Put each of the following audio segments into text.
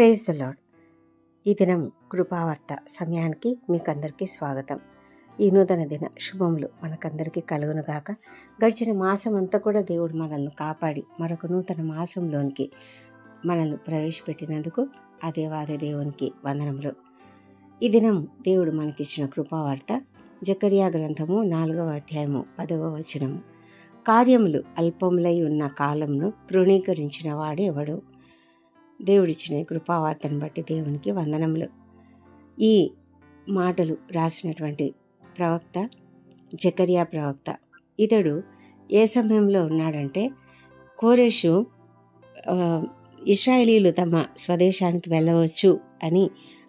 Praise the lord. ఈ దినం కృపావార్త సమయానికి మీకందరికీ స్వాగతం. ఈ నూతన దిన శుభములు మనకందరికీ కలుగునుగాక. గడిచిన మాసం అంతా కూడా దేవుడు మనల్ని కాపాడి మరొక నూతన మాసంలోనికి మనల్ని ప్రవేశపెట్టినందుకు ఆ దేవాది దేవునికి వందనములు. ఈ దినం దేవుడు మనకిచ్చిన కృపావార్త జకర్యా గ్రంథము 4వ అధ్యాయము 10వ వచనము. కార్యములు అల్పములై ఉన్న కాలంను తృణీకరించిన వాడు ఎవడు? దేవుడిచ్చిన కృపావార్తను బట్టి దేవునికి వందనములు. ఈ మాటలు రాసినటువంటి ప్రవక్త జకర్యా ప్రవక్త. ఇతడు ఏ సమయంలో ఉన్నాడంటే, కోరెషు ఇశ్రాయేలీలు తమ స్వదేశానికి వెళ్ళవచ్చు అని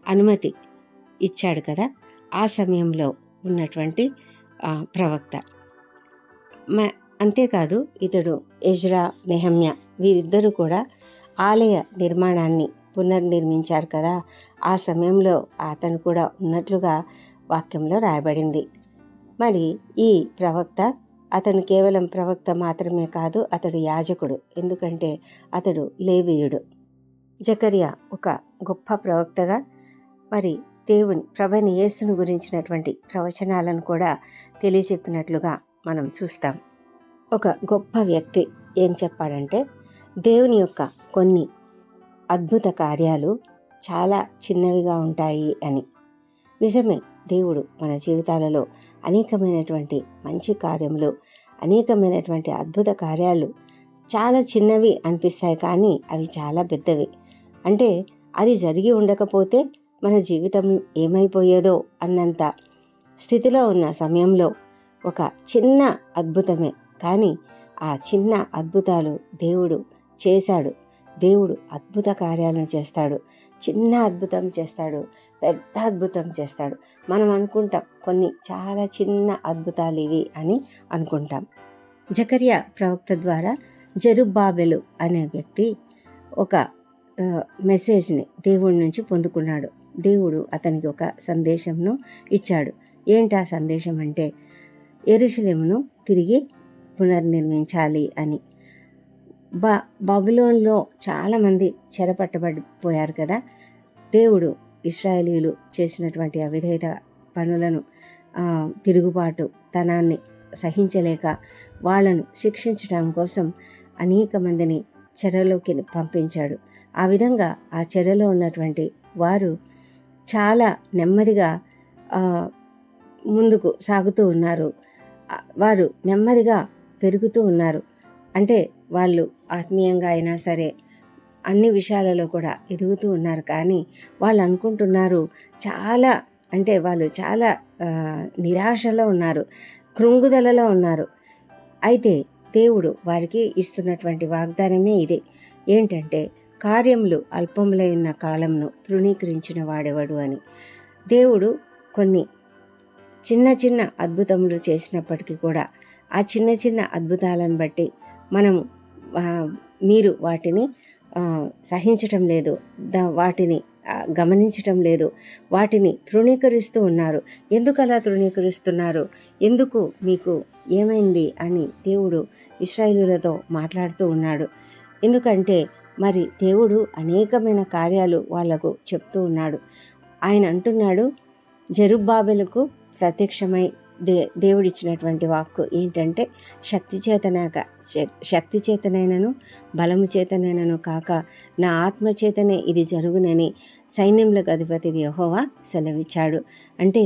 అనుమతి ఇచ్చాడు కదా, ఆ సమయంలో ఉన్నటువంటి ప్రవక్త. అంతేకాదు, ఇతడు ఎజ్రా, నెహమ్యా వీరిద్దరూ కూడా ఆలయ నిర్మాణాన్ని పునర్నిర్మించారు కదా, ఆ సమయంలో అతను కూడా ఉన్నట్లుగా వాక్యంలో రాయబడింది. మరి ఈ ప్రవక్త, అతను కేవలం ప్రవక్త మాత్రమే కాదు, అతడు యాజకుడు. ఎందుకంటే అతడు లేవీయుడు. జకర్యా ఒక గొప్ప ప్రవక్తగా మరి దేవుని ప్రభువైన యేసును గురించినటువంటి ప్రవచనాలను కూడా తెలియచెప్పినట్లుగా మనం చూస్తాం. ఒక గొప్ప వ్యక్తి ఏం చెప్పాడంటే, దేవుని యొక్క కొన్ని అద్భుత కార్యాలు చాలా చిన్నవిగా ఉంటాయి అని. నిజమే, దేవుడు మన జీవితాలలో అనేకమైనటువంటి మంచి కార్యములు, అనేకమైనటువంటి అద్భుత కార్యాలు చాలా చిన్నవి అనిపిస్తాయి, కానీ అవి చాలా పెద్దవి. అంటే అది జరిగి ఉండకపోతే మన జీవితం ఏమైపోయేదో అన్నంత స్థితిలో ఉన్న సమయంలో ఒక చిన్న అద్భుతమే, కానీ ఆ చిన్న అద్భుతాలు దేవుడు చేశాడు. దేవుడు అద్భుత కార్యాలను చేస్తాడు. చిన్న అద్భుతం చేస్తాడు, పెద్ద అద్భుతం చేస్తాడు. మనం అనుకుంటాం కొన్ని చాలా చిన్న అద్భుతాలు ఇవి అని అనుకుంటాం. జకర్యా ప్రవక్త ద్వారా జెరుబ్బాబెలు అనే వ్యక్తి ఒక మెసేజ్ని దేవుడి నుంచి పొందుకున్నాడు. దేవుడు అతనికి ఒక సందేశంను ఇచ్చాడు. ఏంటి ఆ సందేశం అంటే, యెరూషలేమును తిరిగి పునర్నిర్మించాలి అని. బబులోన్లో చాలామంది చెరపట్టబడిపోయారు కదా. దేవుడు ఇశ్రాయేలీలు చేసినటువంటి అవిధేయత పనులను, తిరుగుబాటు తనాన్ని సహించలేక వాళ్ళను శిక్షించడం కోసం అనేక మందిని చెరలోకి పంపించాడు. ఆ విధంగా ఆ చెరలో ఉన్నటువంటి వారు చాలా నెమ్మదిగా ముందుకు సాగుతూ ఉన్నారు. వారు నెమ్మదిగా పెరుగుతూ ఉన్నారు. అంటే వాళ్ళు ఆత్మీయంగా అయినా సరే అన్ని విషయాలలో కూడా ఎదుగుతూ ఉన్నారు. కానీ వాళ్ళు అనుకుంటున్నారు వాళ్ళు చాలా నిరాశలో ఉన్నారు, కృంగుదలలో ఉన్నారు. అయితే దేవుడు వారికి ఇస్తున్నటువంటి వాగ్దానమే ఇదే. ఏంటంటే, కార్యములు అల్పములై ఉన్న కాలంను తృణీకరించిన వాడెవడు అని. దేవుడు కొన్ని చిన్న చిన్న అద్భుతములు చేసినప్పటికీ కూడా ఆ చిన్న చిన్న అద్భుతాలను బట్టి మీరు వాటిని సహించటం లేదు, వాటిని గమనించటం లేదు, వాటిని తృణీకరిస్తూ ఉన్నారు. ఎందుకు అలా తృణీకరిస్తున్నారు? ఎందుకు మీకు ఏమైంది అని దేవుడు ఇశ్రాయేలీయులతో మాట్లాడుతూ ఉన్నాడు. ఎందుకంటే మరి దేవుడు అనేకమైన కార్యాలు వాళ్లకు చెప్తూ ఉన్నాడు. ఆయన అంటున్నాడు, జెరుబ్బాబెలుకు ప్రత్యక్షమై దేవుడిచ్చినటువంటి వాక్కు ఏంటంటే, శక్తి చేతనైనను బలము చేతనైనను కాక నా ఆత్మ చేతనే ఇది జరుగునని సైన్యములకు అధిపతి యెహోవా సెలవిచ్చాడు. అంటే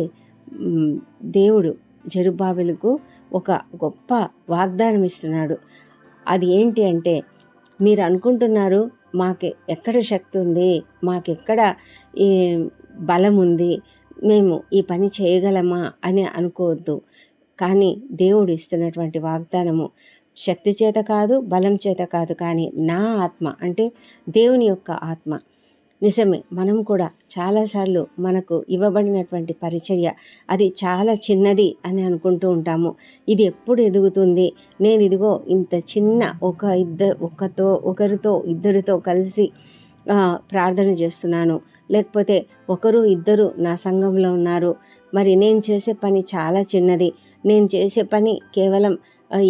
దేవుడు జెరుబ్బాబెలుకు ఒక గొప్ప వాగ్దానం ఇస్తున్నాడు. అది ఏంటి అంటే, మీరు అనుకుంటున్నారు మాకు ఎక్కడ శక్తి ఉంది, మాకెక్కడ ఈ బలం ఉంది, మేము ఈ పని చేయగలమా అని అనుకోవద్దు. కానీ దేవుడు ఇస్తున్నటువంటి వాగ్దానము శక్తి చేత కాదు, బలం చేత కాదు, కానీ నా ఆత్మ, అంటే దేవుని యొక్క ఆత్మ. నిజమే, మనం కూడా చాలాసార్లు మనకు ఇవ్వబడినటువంటి పరిచర్య అది చాలా చిన్నది అని అనుకుంటూ ఉంటాము. ఇది ఎప్పుడు ఎదుగుతుంది, నేను ఇదిగో ఇంత చిన్న ఒకరితో ఇద్దరితో కలిసి ప్రార్థన చేస్తున్నాను, లేకపోతే ఒకరు ఇద్దరు నా సంఘంలో ఉన్నారు, మరి నేను చేసే పని చాలా చిన్నది, నేను చేసే పని కేవలం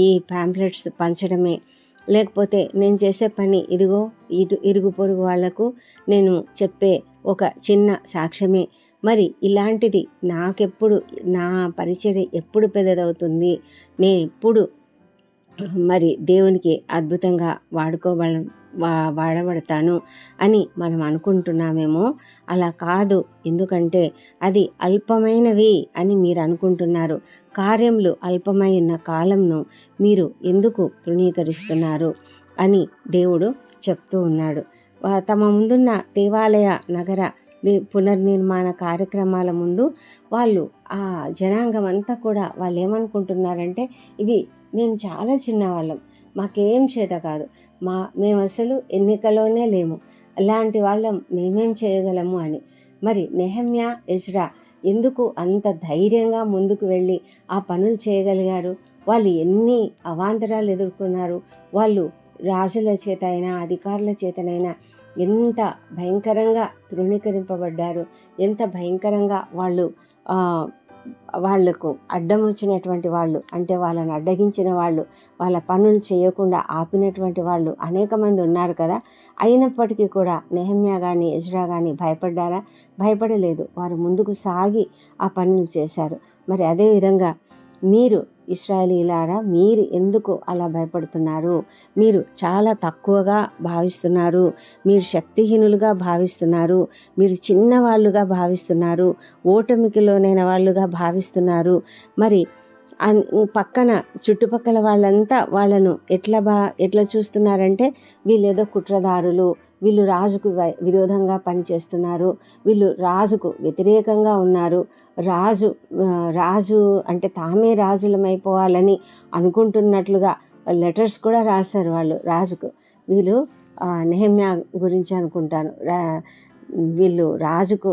ఈ ప్యాంప్లెట్స్ పంచడమే, లేకపోతే నేను చేసే పని ఇదిగో ఇరుగు పొరుగు వాళ్లకు నేను చెప్పే ఒక చిన్న సాక్ష్యమే. మరి ఇలాంటిది నాకెప్పుడు, నా పరిచర్య ఎప్పుడు పెద్దదవుతుంది, నేను ఎప్పుడు మరి దేవునికి అద్భుతంగా వాడబడతాను అని మనం అనుకుంటున్నామేమో. అలా కాదు. ఎందుకంటే అది అల్పమైనవి అని మీరు అనుకుంటున్నారు. కార్యములు అల్పమై ఉన్న కాలంను మీరు ఎందుకు తృణీకరిస్తున్నారు అని దేవుడు చెప్తూ ఉన్నాడు. తమ ముందున్న దేవాలయ నగర పునర్నిర్మాణ కార్యక్రమాల ముందు వాళ్ళు, ఆ జనాంగం అంతా కూడా వాళ్ళు ఏమనుకుంటున్నారంటే, ఇవి మేము చాలా చిన్నవాళ్ళం, మాకేం చేత కాదు, మేము అసలు ఎన్నికలోనే లేము, అలాంటి వాళ్ళం మేమేం చేయగలము అని. మరి నెహెమ్యా, ఎజ్రా ఎందుకు అంత ధైర్యంగా ముందుకు వెళ్ళి ఆ పనులు చేయగలిగారు? వాళ్ళు ఎన్ని అవాంతరాలు ఎదుర్కొన్నారు. వాళ్ళు రాజుల చేత అయినా అధికారుల చేతనైనా ఎంత భయంకరంగా తృణీకరింపబడ్డారు, ఎంత భయంకరంగా వాళ్లకు అడ్డం వచ్చినటువంటి వాళ్ళు, అంటే వాళ్ళని అడ్డగించిన వాళ్ళు, వాళ్ళ పనులు చేయకుండా ఆపినటువంటి వాళ్ళు అనేక మంది ఉన్నారు కదా. అయినప్పటికీ కూడా నెహెమ్యా కానీ ఎజ్రా కానీ భయపడ్డారా? భయపడలేదు. వారు ముందుకు సాగి ఆ పనులు చేశారు. మరి అదేవిధంగా మీరు ఇశ్రాయేలీయులారా, మీరు ఎందుకు అలా భయపడుతున్నారు? మీరు చాలా తక్కువగా భావిస్తున్నారు, మీరు శక్తిహీనులుగా భావిస్తున్నారు, మీరు చిన్నవాళ్ళుగా భావిస్తున్నారు, ఓటమికి లోనైన వాళ్ళుగా భావిస్తున్నారు. మరి పక్కన చుట్టుపక్కల వాళ్ళంతా వాళ్ళను ఎట్లా చూస్తున్నారంటే, వీళ్ళేదో కుట్రదారులు, వీళ్ళు రాజుకు విరోధంగా పనిచేస్తున్నారు, వీళ్ళు రాజుకు వ్యతిరేకంగా ఉన్నారు, రాజు అంటే తామే రాజులమైపోవాలని అనుకుంటున్నట్లుగా లెటర్స్ కూడా రాశారు వాళ్ళు రాజుకు. వీళ్ళు నెహెమ్యా గురించి అనుకుంటాను, వీళ్ళు రాజుకు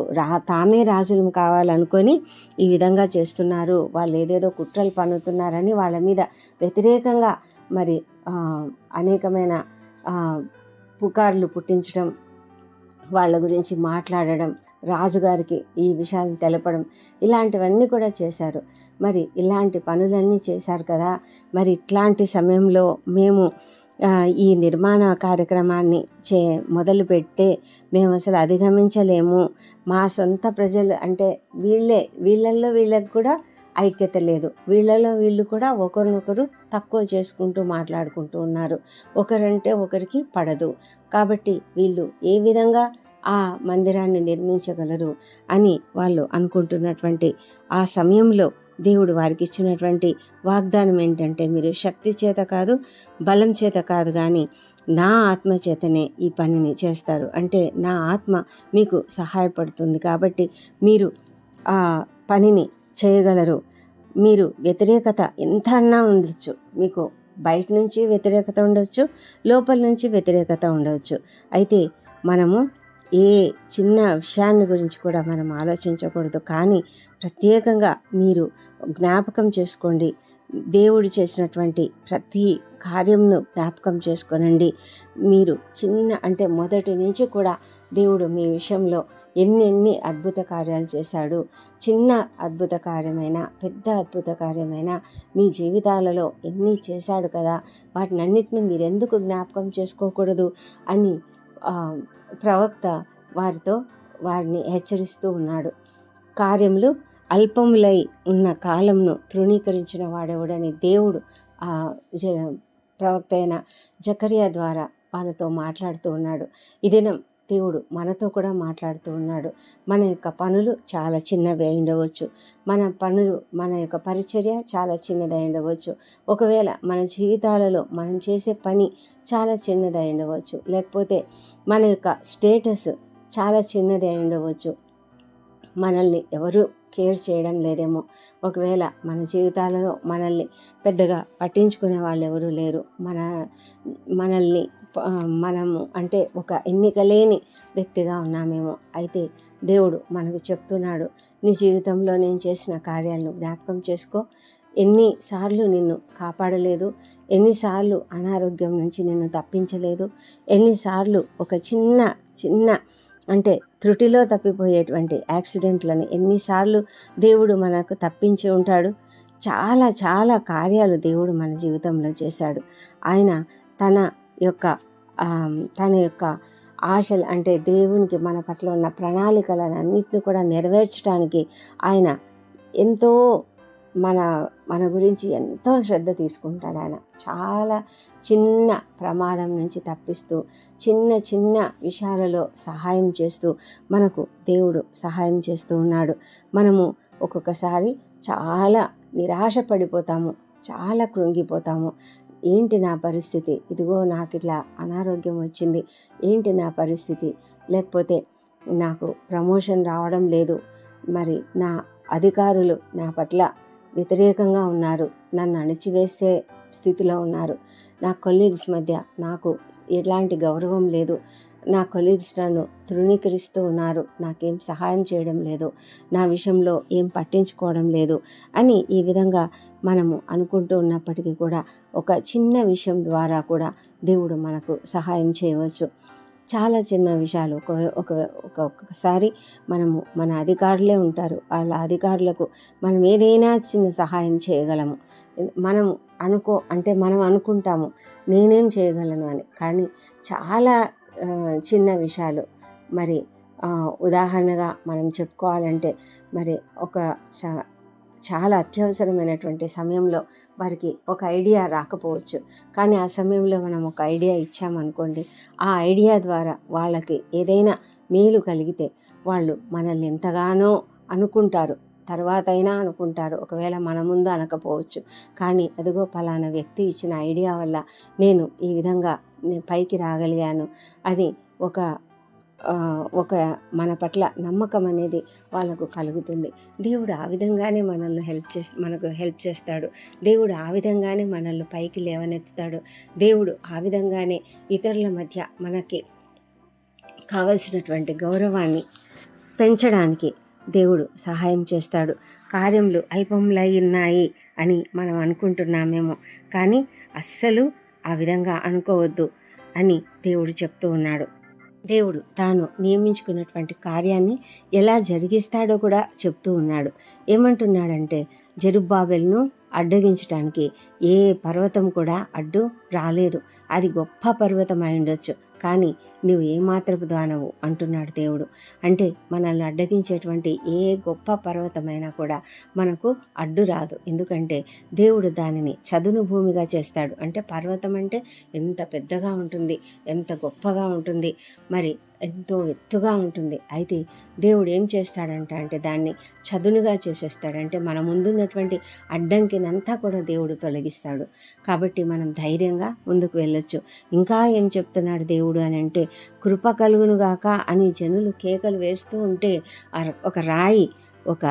తామే రాజులు కావాలనుకొని ఈ విధంగా చేస్తున్నారు, వాళ్ళు ఏదేదో కుట్రలు పన్నుతున్నారని వాళ్ళ మీద వ్యతిరేకంగా మరి అనేకమైన పుకార్లు పుట్టించడం, వాళ్ళ గురించి మాట్లాడడం, రాజుగారికి ఈ విషయాలను తెలపడం, ఇలాంటివన్నీ కూడా చేశారు. మరి ఇలాంటి పనులన్నీ చేశారు కదా. మరి ఇట్లాంటి సమయంలో మేము ఈ నిర్మాణ కార్యక్రమాన్ని మొదలు పెడితే మేము అసలు అధిగమించలేము. మా సొంత ప్రజలు అంటే వీళ్ళల్లో వీళ్ళకి కూడా ఐక్యత లేదు, వీళ్ళలో వీళ్ళు కూడా ఒకరినొకరు తక్కువ చేసుకుంటూ మాట్లాడుకుంటూ ఉన్నారు, ఒకరంటే ఒకరికి పడదు. కాబట్టి వీళ్ళు ఏ విధంగా ఆ మందిరాన్ని నిర్మించగలరు అని వాళ్ళు అనుకుంటున్నటువంటి ఆ సమయంలో దేవుడు వారికి ఇచ్చినటువంటి వాగ్దానం ఏంటంటే, మీరు శక్తి చేత కాదు, బలం చేత కాదు, కానీ నా ఆత్మ చేతనే ఈ పనిని చేస్తారు. అంటే నా ఆత్మ మీకు సహాయపడుతుంది కాబట్టి మీరు ఆ పనిని చేయగలరు. మీరు వ్యతిరేకత ఎంత అన్నా ఉండొచ్చు, మీకు బయట నుంచి వ్యతిరేకత ఉండొచ్చు, లోపల నుంచి వ్యతిరేకత ఉండవచ్చు. అయితే మనము ఏ చిన్న విషయాన్ని గురించి కూడా మనం ఆలోచించకూడదు. కానీ ప్రత్యేకంగా మీరు జ్ఞాపకం చేసుకోండి, దేవుడు చేసినటువంటి ప్రతి కార్యంను జ్ఞాపకం చేసుకోనండి. మీరు అంటే మొదటి నుంచి కూడా దేవుడు మీ విషయంలో ఎన్ని అద్భుత కార్యాలు చేశాడు. చిన్న అద్భుత కార్యమైనా పెద్ద అద్భుత కార్యమైనా మీ జీవితాలలో ఎన్ని చేశాడు కదా, వాటినన్నిటిని మీరెందుకు జ్ఞాపకం చేసుకోకూడదు అని ప్రవక్త వారిని హెచ్చరిస్తూ ఉన్నాడు. కార్యములు అల్పములై ఉన్న కాలంను తృణీకరించిన వాడెవడని దేవుడు ప్రవక్త అయిన జకరియా ద్వారా వాళ్ళతో మాట్లాడుతూ ఉన్నాడు. ఈ దినం దేవుడు మనతో కూడా మాట్లాడుతూ ఉన్నాడు. మన యొక్క పనులు చాలా చిన్నవి అయి ఉండవచ్చు, మన యొక్క పరిచర్య చాలా చిన్నది అయి ఉండవచ్చు, ఒకవేళ మన జీవితాలలో మనం చేసే పని చాలా చిన్నది అయి ఉండవచ్చు, లేకపోతే మన యొక్క స్టేటస్ చాలా చిన్నది అయి ఉండవచ్చు, మనల్ని ఎవరు కేర్ చేయడం లేదేమో, ఒకవేళ మన జీవితాలలో మనల్ని పెద్దగా పట్టించుకునే వాళ్ళు ఎవరూ లేరు, మనము అంటే ఒక ఎన్నిక లేని వ్యక్తిగా ఉన్నామేమో. అయితే దేవుడు మనకు చెప్తున్నాడు, నీ జీవితంలో నేను చేసిన కార్యాలను జ్ఞాపకం చేసుకో. ఎన్నిసార్లు నిన్ను కాపాడలేదు, ఎన్నిసార్లు అనారోగ్యం నుంచి నిన్ను తప్పించలేదు, ఎన్నిసార్లు ఒక చిన్న అంటే త్రుటిలో తప్పిపోయేటువంటి యాక్సిడెంట్లను ఎన్నిసార్లు దేవుడు మనకు తప్పించి ఉంటాడు. చాలా చాలా కార్యాలు దేవుడు మన జీవితంలో చేశాడు. ఆయన తన యొక్క తన యొక్క ఆశలు అంటే దేవునికి మన పట్ల ఉన్న ప్రణాళికలన్నింటినీ కూడా నెరవేర్చడానికి ఆయన ఎంతో మన గురించి ఎంతో శ్రద్ధ తీసుకుంటాడు. ఆయన చాలా చిన్న ప్రమాదం నుంచి తప్పిస్తూ చిన్న విషయాలలో సహాయం చేస్తూ మనకు దేవుడు సహాయం చేస్తూ ఉన్నాడు. మనము ఒక్కొక్కసారి చాలా నిరాశ పడిపోతాము, చాలా కృంగిపోతాము. ఏంటి నా పరిస్థితి, ఇదిగో నాకు ఇట్లా అనారోగ్యం వచ్చింది, ఏంటి నా పరిస్థితి, లేకపోతే నాకు ప్రమోషన్ రావడం లేదు, మరి నా అధికారులు నా పట్ల వ్యతిరేకంగా ఉన్నారు, నన్ను అణిచివేసే స్థితిలో ఉన్నారు, నా కొలీగ్స్ మధ్య నాకు ఎలాంటి గౌరవం లేదు, నా కొలీగ్స్ నన్ను తృణీకరిస్తూ ఉన్నారు, నాకేం సహాయం చేయడం లేదు, నా విషయంలో ఏం పట్టించుకోవడం లేదు అని ఈ విధంగా మనము అనుకుంటూ ఉన్నప్పటికీ కూడా ఒక చిన్న విషయం ద్వారా కూడా దేవుడు మనకు సహాయం చేయవచ్చు. చాలా చిన్న విషయాలు ఒక్కొక్కసారి మన అధికారులే ఉంటారు, వాళ్ళ అధికారులకు మనం ఏదైనా చిన్న సహాయం చేయగలము. మనం అనుకుంటాము నేనేం చేయగలను అని, కానీ చాలా చిన్న విషయాలు. మరి ఉదాహరణగా మనం చెప్పుకోవాలంటే మరి చాలా అత్యవసరమైనటువంటి సమయంలో వారికి ఒక ఐడియా రాకపోవచ్చు, కానీ ఆ సమయంలో మనం ఒక ఐడియా ఇచ్చామనుకోండి, ఆ ఐడియా ద్వారా వాళ్ళకి ఏదైనా మేలు కలిగితే వాళ్ళు మనల్ని ఎంతగానో అనుకుంటారు, తర్వాత అయినా అనుకుంటారు. ఒకవేళ మన ముందు అనకపోవచ్చు, కానీ అదిగో పలానా వ్యక్తి ఇచ్చిన ఐడియా వల్ల నేను ఈ విధంగా పైకి రాగలిగాను అని ఒక మన పట్ల నమ్మకం అనేది వాళ్ళకు కలుగుతుంది. దేవుడు ఆ విధంగానే మనకు హెల్ప్ చేస్తాడు. దేవుడు ఆ విధంగానే మనల్ని పైకి లేవనెత్తుతాడు. దేవుడు ఆ విధంగానే ఇతరుల మధ్య మనకి కావలసినటువంటి గౌరవాన్ని పెంచడానికి దేవుడు సహాయం చేస్తాడు. కార్యములు అల్పములై ఉన్నాయి అని మనం అనుకుంటున్నామేమో, కానీ అస్సలు ఆ విధంగా అనుకోవద్దు అని దేవుడు చెప్తూ ఉన్నాడు. దేవుడు తాను నియమించుకున్నటువంటి కార్యాన్ని ఎలా జరిగిస్తాడో కూడా చెప్తూ ఉన్నాడు. ఏమంటున్నాడంటే, జెరుబ్బాబెలును అడ్డగించడానికి ఏ పర్వతం కూడా అడ్డు రాలేదు. అది గొప్ప పర్వతం అయి ఉండొచ్చు, కానీ నువ్వు ఏమాత్రపు దానవు అంటున్నాడు దేవుడు. అంటే మనల్ని అడ్డగించేటువంటి ఏ గొప్ప పర్వతమైనా కూడా మనకు అడ్డు రాదు. ఎందుకంటే దేవుడు దానిని చదును భూమిగా చేస్తాడు. అంటే పర్వతం అంటే ఎంత పెద్దగా ఉంటుంది, ఎంత గొప్పగా ఉంటుంది, మరి ఎంతో ఎత్తుగా ఉంటుంది. అయితే దేవుడు ఏం చేస్తాడంటే దాన్ని చదునుగా చేసేస్తాడంటే మన ముందున్నటువంటి అడ్డంకినంతా కూడా దేవుడు తొలగిస్తాడు. కాబట్టి మనం ధైర్యంగా ముందుకు వెళ్ళొచ్చు. ఇంకా ఏం చెప్తున్నాడు దేవుడు అని అంటే, కృప కలుగునుగాక అని జనులు కేకలు వేస్తూ ఉంటే ఒక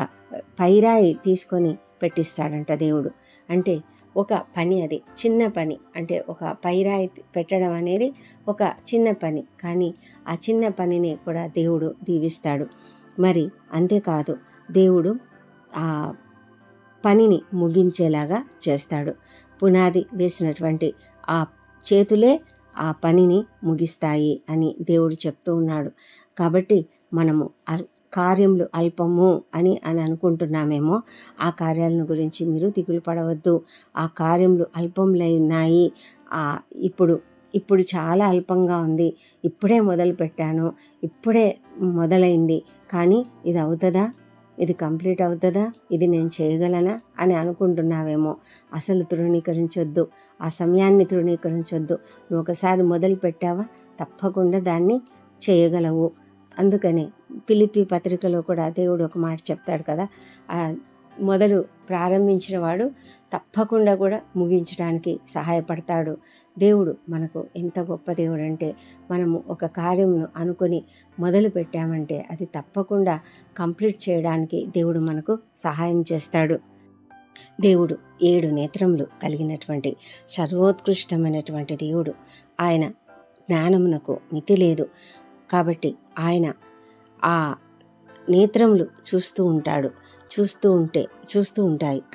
పైరాయి తీసుకొని పెట్టిస్తాడంట దేవుడు. అంటే ఒక పని, అది చిన్న పని, అంటే ఒక పైరాయి పెట్టడం అనేది ఒక చిన్న పని, కానీ ఆ చిన్న పనిని కూడా దేవుడు దీవిస్తాడు. మరి అంతేకాదు, దేవుడు ఆ పనిని ముగించేలాగా చేస్తాడు. పునాది వేసినటువంటి ఆ చేతులే ఆ పనిని ముగిస్తాయి అని దేవుడు చెప్తూ ఉన్నాడు. కాబట్టి మనము కార్యములు అల్పము అని అనుకుంటున్నామేమో, ఆ కార్యాలను గురించి మీరు దిగులు పడవద్దు. ఆ కార్యములు అల్పములై ఉన్నాయి. ఇప్పుడు చాలా అల్పంగా ఉంది, ఇప్పుడే మొదలు పెట్టాను, ఇప్పుడే మొదలైంది, కానీ ఇది అవుతుందా, ఇది కంప్లీట్ అవుతుందా, ఇది నేను చేయగలనా అని అనుకుంటున్నావేమో. అసలు తృణీకరించొద్దు, ఆ సమయాన్ని తృణీకరించొద్దు. నువ్వు ఒకసారి మొదలు పెట్టావా, తప్పకుండా దాన్ని చేయగలవు. అందుకని ఫిలిప్పీ పత్రికలో కూడా దేవుడు ఒక మాట చెప్తాడు కదా, మొదలు ప్రారంభించిన వాడు తప్పకుండా కూడా ముగించడానికి సహాయపడతాడు. దేవుడు మనకు ఎంత గొప్ప దేవుడు అంటే, మనము ఒక కార్యమును అనుకొని మొదలు పెట్టామంటే అది తప్పకుండా కంప్లీట్ చేయడానికి దేవుడు మనకు సహాయం చేస్తాడు. దేవుడు 7 నేత్రములు కలిగినటువంటి సర్వోత్కృష్టమైనటువంటి దేవుడు. ఆయన జ్ఞానమునకు మితి లేదు. కాబట్టి ఆయన ఆ నేత్రములు చూస్తూ ఉంటాయి.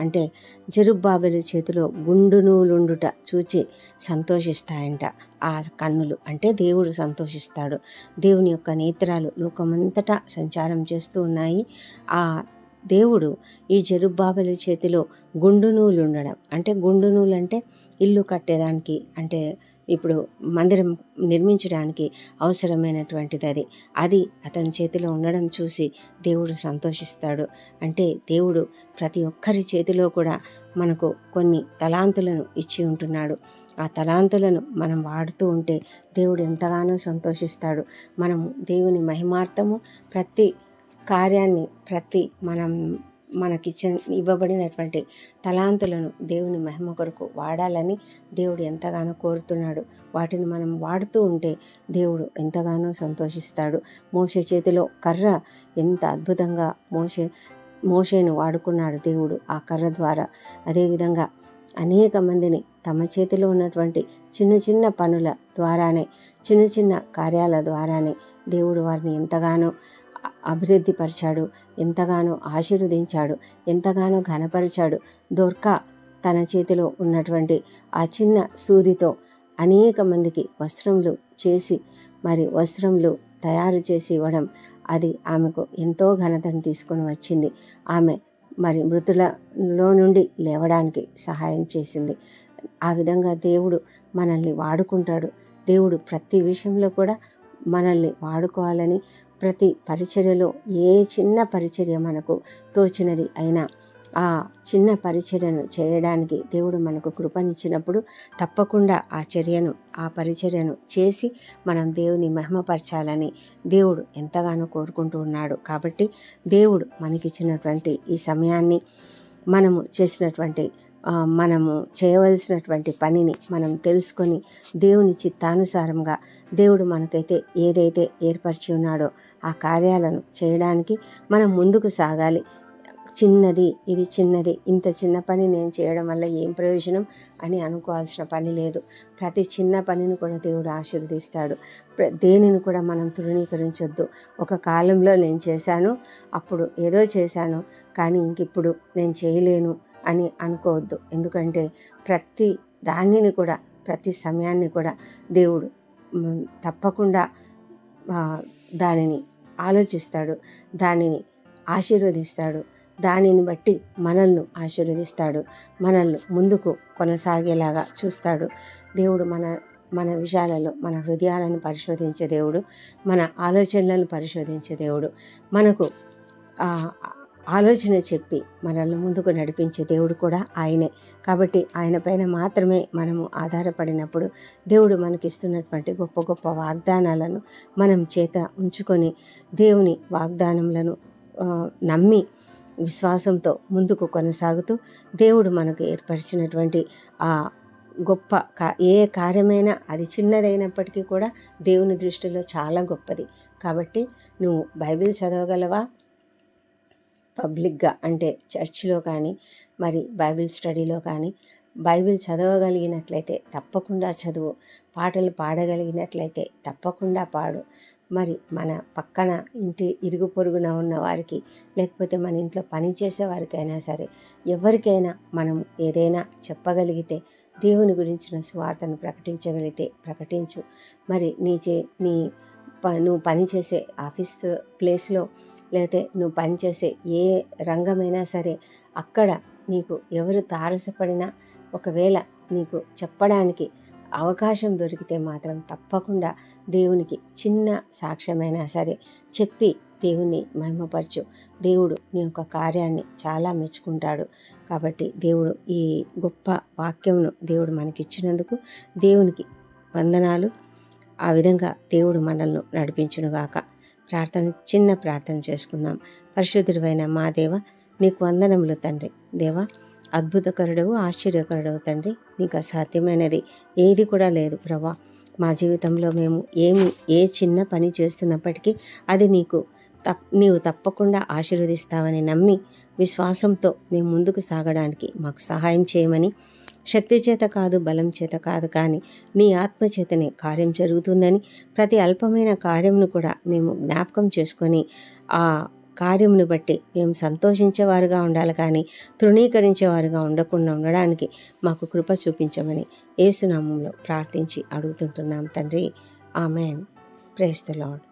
అంటే జెరుబ్బాబెలు చేతిలో గుండు నూలుండుట చూచి సంతోషిస్తాయంట ఆ కన్నులు. అంటే దేవుడు సంతోషిస్తాడు. దేవుని యొక్క నేత్రాలు లోకమంతటా సంచారం చేస్తూ ఉన్నాయి. ఆ దేవుడు ఈ జెరుబ్బాబెలు చేతిలో గుండు నూలు ఉండడం, అంటే గుండు నూలు అంటే ఇల్లు కట్టేదానికి, అంటే ఇప్పుడు మందిరం నిర్మించడానికి అవసరమైనటువంటిది అది అతని చేతిలో ఉండడం చూసి దేవుడు సంతోషిస్తాడు. అంటే దేవుడు ప్రతి ఒక్కరి చేతిలో కూడా మనకు కొన్ని తలాంతులను ఇచ్చి ఉంటున్నాడు. ఆ తలాంతులను మనం వాడుతూ ఉంటే దేవుడు ఎంతగానో సంతోషిస్తాడు. మనము దేవుని మహిమార్థము ప్రతి కార్యాన్ని ఇవ్వబడినటువంటి తలాంతులను దేవుని మహిమ కొరకు వాడాలని దేవుడు ఎంతగానో కోరుతున్నాడు. వాటిని మనం వాడుతూ ఉంటే దేవుడు ఎంతగానో సంతోషిస్తాడు. మోషే చేతిలో కర్ర ఎంత అద్భుతంగా మోషేను వాడుకున్నాడు దేవుడు ఆ కర్ర ద్వారా. అదేవిధంగా అనేక మందిని తమ చేతిలో ఉన్నటువంటి చిన్న చిన్న పనుల ద్వారానే, చిన్న చిన్న కార్యాల ద్వారానే దేవుడు వారిని ఎంతగానో అభివృద్ధిపరిచాడు, ఎంతగానో ఆశీర్వదించాడు, ఎంతగానో ఘనపరిచాడు. దొర్కా తన చేతిలో ఉన్నటువంటి ఆ చిన్న సూదితో అనేక మందికి వస్త్రములు తయారు చేసి ఇవ్వడం, అది ఆమెకు ఎంతో ఘనతను తీసుకొని వచ్చింది. ఆమె మృతులలో నుండి లేవడానికి సహాయం చేసింది. ఆ విధంగా దేవుడు మనల్ని వాడుకుంటాడు. దేవుడు ప్రతి విషయంలో కూడా మనల్ని వాడుకోవాలని, ప్రతి పరిచర్యలో ఏ చిన్న పరిచర్య మనకు తోచినది అయినా ఆ చిన్న పరిచర్యను చేయడానికి దేవుడు మనకు కృపనిచ్చినప్పుడు తప్పకుండా ఆ పరిచర్యను చేసి మనం దేవుని మహిమపరచాలని దేవుడు ఎంతగానో కోరుకుంటూ ఉన్నాడు. కాబట్టి దేవుడు మనకిచ్చినటువంటి ఈ సమయాన్ని మనము చేయవలసినటువంటి పనిని మనం తెలుసుకొని దేవుని చిత్తానుసారంగా దేవుడు మనకైతే ఏదైతే ఏర్పరిచి ఉన్నాడో ఆ కార్యాలను చేయడానికి మనం ముందుకు సాగాలి. ఇది చిన్నది, ఇంత చిన్న పని నేను చేయడం వల్ల ఏం ప్రయోజనం అని అనుకోవాల్సిన పని లేదు. ప్రతి చిన్న పనిని కూడా దేవుడు ఆశీర్వదిస్తాడు. దేనిని కూడా మనం తృణీకరించొద్దు. ఒక కాలంలో నేను చేశాను, అప్పుడు ఏదో చేశాను, కానీ ఇంకిప్పుడు నేను చేయలేను అని అనుకోవద్దు. ఎందుకంటే ప్రతి దానిని కూడా, ప్రతి సమయాన్ని కూడా దేవుడు తప్పకుండా దానిని ఆలోచిస్తాడు, దానిని ఆశీర్వదిస్తాడు. దానిని బట్టి మనల్ని ఆశీర్వదిస్తాడు, మనల్ని ముందుకు కొనసాగేలాగా చూస్తాడు. దేవుడు మన విషయాలలో మన హృదయాలను పరిశోధించే దేవుడు, మన ఆలోచనలను పరిశోధించే దేవుడు, మనకు ఆలోచన చెప్పి మనల్ని ముందుకు నడిపించే దేవుడు కూడా ఆయనే. కాబట్టి ఆయన పైన మాత్రమే మనము ఆధారపడినప్పుడు దేవుడు మనకిస్తున్నటువంటి గొప్ప గొప్ప వాగ్దానాలను మనం చేత ఉంచుకొని దేవుని వాగ్దానములను నమ్మి విశ్వాసంతో ముందుకు కొనసాగుతూ దేవుడు మనకు ఏర్పరిచినటువంటి ఆ గొప్ప ఏ కార్యమైనా అది చిన్నదైనప్పటికీ కూడా దేవుని దృష్టిలో చాలా గొప్పది. కాబట్టి నువ్వు బైబిల్ చదవగలవా? పబ్లిక్గా అంటే చర్చిలో కానీ, మరి బైబిల్ స్టడీలో కానీ బైబిల్ చదవగలిగినట్లయితే తప్పకుండా చదువు. పాటలు పాడగలిగినట్లయితే తప్పకుండా పాడు. మరి మన పక్కన ఇంటి ఇరుగు పొరుగున ఉన్న వారికి, లేకపోతే మన ఇంట్లో పనిచేసే వారికైనా సరే, ఎవరికైనా మనం ఏదైనా చెప్పగలిగితే, దేవుని గురించిన సువార్తను ప్రకటించగలిగితే ప్రకటించు. మరి నువ్వు పనిచేసే ఆఫీస్ ప్లేస్లో, లేకపోతే నువ్వు పనిచేసే ఏ రంగమైనా సరే, అక్కడ నీకు ఎవరు తారసపడినా, ఒకవేళ నీకు చెప్పడానికి అవకాశం దొరికితే మాత్రం తప్పకుండా దేవునికి చిన్న సాక్ష్యమైనా సరే చెప్పి దేవుని మహిమపరచు. దేవుడు నీ యొక్క కార్యాన్ని చాలా మెచ్చుకుంటాడు. కాబట్టి దేవుడు ఈ గొప్ప వాక్యంను దేవుడు మనకిచ్చినందుకు దేవునికి వందనాలు. ఆ విధంగా దేవుడు మనల్ని నడిపించునుగాక. చిన్న ప్రార్థన చేసుకుందాం. పరిశుద్ధుడైన మా దేవ, నీకు వందనములు తండ్రి. దేవా, అద్భుతకరుడవు, ఆశ్చర్యకరుడవు తండ్రి. నీకు అసాధ్యమైనది ఏది కూడా లేదు ప్రభా. మా జీవితంలో మేము ఏ చిన్న పని చేస్తున్నప్పటికీ అది నీవు తప్పకుండా ఆశీర్వదిస్తావని నమ్మి విశ్వాసంతో మేము ముందుకు సాగడానికి మాకు సహాయం చేయమని, శక్తి చేత కాదు, బలం చేత కాదు, కానీ నీ ఆత్మచేతనే కార్యం జరుగుతుందని, ప్రతి అల్పమైన కార్యమును కూడా మేము జ్ఞాపకం చేసుకొని ఆ కార్యమును బట్టి మేము సంతోషించేవారుగా ఉండాలి, కానీ తృణీకరించేవారుగా ఉండడానికి మాకు కృప చూపించమని యేసు నామములో ప్రార్థించి అడుగుతుంటున్నాం తండ్రి. ఆమెన్. Praise the lord.